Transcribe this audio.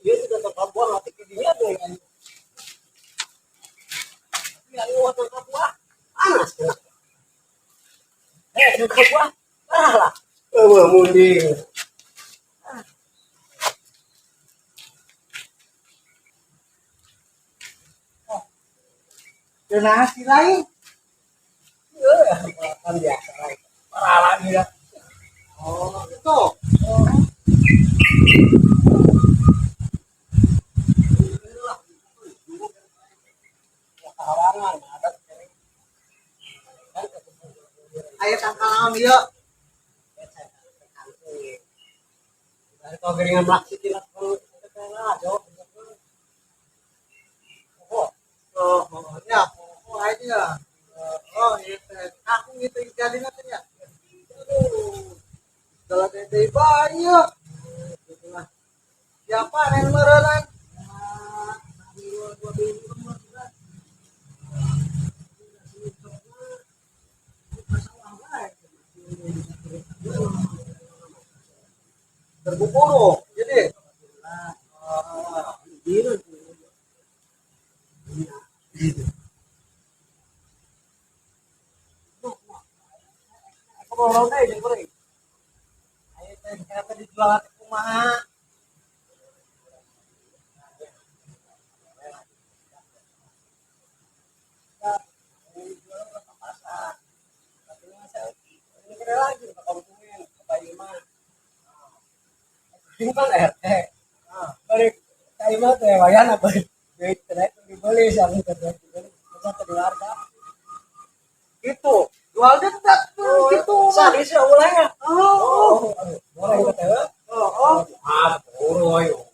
Iya sudah terkabuan nanti kidinya ada yang yang waktu terkabuan panas kena. Terkabuan parah lah. Munding. Donasi lain. Kan biasa lain. Parah lagi ya. Oh, itu. Ayo tangkalan dia. Dari kau geringan maksi tidak perlu kita jauh. Ya, aja. Oh, itu. Aku gitu jadi nanti ya. Kalau dari banyak. Siapa yang merenang? Terbukuru, jadi. Aku mau ronda ini, bro. Ayo, kita dijual ke rumah. Bukan RT. Balik kayak teh wayan apa? Duit teh dibeli sama teh dibeli. Bisa keluarga. Gitu. Jualnya tidak gitu. Sadis ya ulangnya. Oh. Boleh teh. Oh. Ah, buru ayo.